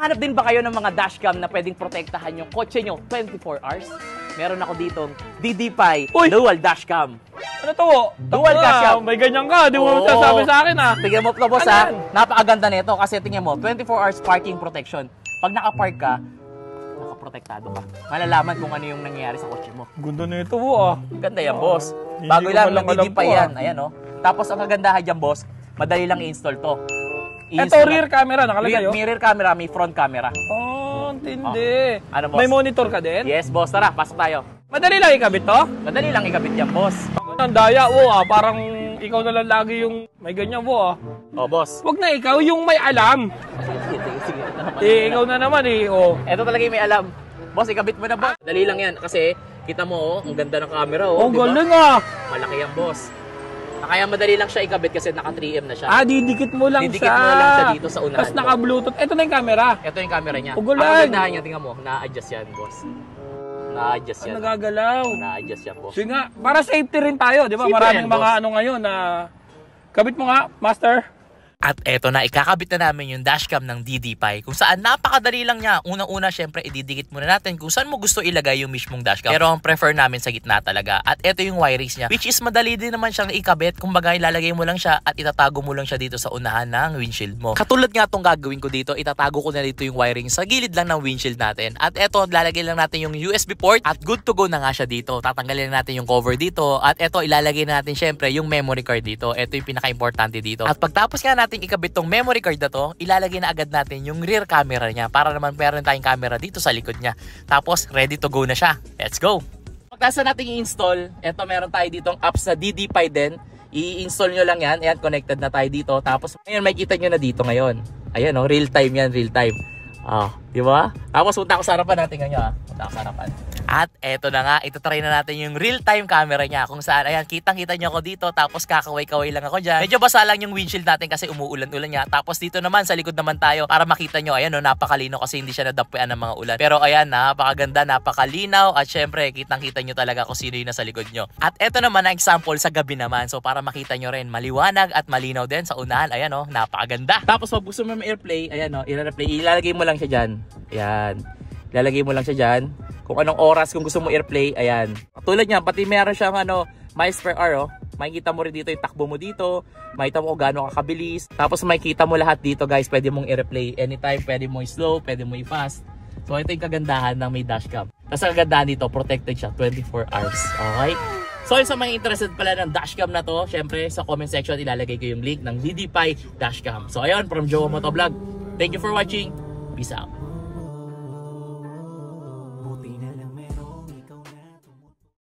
Naghahanap din ba kayo ng mga dashcam na pwedeng protektahan yung kotse nyo 24 hours? Meron ako ditong DD5 Dual Dashcam. Ano to? Dual dashcam. May ganyan ka, di mo sasabi sa akin ha. Tingnan mo ito boss ha. Napakaganda nito kasi tingnan mo, 24 hours parking protection. Pag nakapark ka, nakaprotektado ka. Malalaman kung ano yung nangyayari sa kotse mo. Ganda nito po Ganda yan boss. Bago lang ng DD5 yan. Ayan oh. Tapos ang kagandahan dyan boss, madali lang i-install to. Ito rear camera, nakalagay oh. May rear camera, may front camera. Oh, tindi. Ano boss? May monitor ka din? Yes boss, tara, pasok tayo. Madali lang ikabit to? Madali lang ikabit yan boss. Ang daya mo parang ikaw na lang lagi yung may ganyan mo Oh boss. Wag na ikaw yung may alam. Sige. Ikaw na naman oh. Ito talaga yung may alam. Boss, ikabit mo na boss. Dali lang yan kasi kita mo ang ganda ng camera Oh, diba? galing Malaki yan boss. Kaya madali lang siya ikabit kasi naka 3M na siya. Didikit mo lang Didikit mo lang siya dito sa unahan. Tapos naka-bluetooth. Ito na yung camera. Ito yung camera niya. Ang galing. Ang gandahan niya, tingnan mo, na-adjust yan boss. Na-adjust yan. Nagagalaw. Na-adjust yan boss. Sige nga, para safety rin tayo, di ba? Safety Maraming yan, mga boss. ano ngayon na kabit mo nga, master. At eto na, ikakabit na namin yung dashcam ng DD5 kung saan napakadali lang niya. Unang-una, syempre, ididikit muna natin kung saan mo gusto ilagay yung mismong dashcam. Pero ang prefer namin sa gitna talaga. At eto yung wirings niya, which is madali din naman siyang ikabit. Kumbaga, ilalagay mo lang siya at itatago mo lang siya dito sa unahan ng windshield mo. Katulad nga itong gagawin ko dito, itatago ko na dito yung wiring sa gilid lang ng windshield natin. At eto, lalagay lang natin yung USB port at good to go na nga siya dito. Tatanggalin natin yung cover dito. At eto, ilalagay na natin syempre yung memory card dito. Eto yung pinaka-importante dito. At pagtapos nga natin ikabit tong memory card na to, ilalagay na agad natin yung rear camera niya para naman meron tayong camera dito sa likod niya. Tapos, ready to go na siya. Let's go! Pagkasa natin i-install, eto meron tayo ditong apps na DD5 din. I-install nyo lang yan. Ayan, connected na tayo dito. Tapos, ngayon, makikita nyo na dito ngayon. Ayan, oh, real time yan, real time. Di ba? Tapos, punta ko sa harapan natin ngayon. Punta ko sa harapan. At eto na nga, itatry na natin yung real-time camera niya. Kung saan, ayan, kitang-kita nyo ako dito. Tapos kakaway-kaway lang ako dyan. Medyo basa lang yung windshield natin kasi umuulan-ulan niya. Tapos dito naman, sa likod naman tayo para makita nyo. Ayan, no, napakalino kasi hindi siya nadampuan ng mga ulan. Pero ayan, napakaganda, napakalinaw. At syempre, kitang-kita nyo talaga kung sino yung nasa likod nyo. At eto naman ang example sa gabi naman. So para makita nyo rin, maliwanag at malinaw din sa unahan. Ayan, no, napakaganda. Tapos, pag gusto mo i-airplay, ayan, no, i-replay. Ilalagay mo lang siya dyan. Ayan. Ilalagay mo lang siya dyan. Kung anong oras kung gusto mo airplay, ayan. Tulad niyan, pati meron siyang miles per hour, oh. Makikita mo rin dito yung takbo mo dito. Makikita mo kung gaano kakabilis. Tapos makikita mo lahat dito, guys. Pwede mong i-replay anytime. Pwede mo i-slow, pwede mo i-fast. So ito yung kagandahan ng may dashcam. Tapos ang kagandahan dito, protected siya 24 hours. Okay? So sa mga interested pala ng dashcam na to, syempre sa comment section ilalagay ko yung link ng DD5 dashcam. So ayun, from Joe Motovlog. Thank you for watching. Peace out.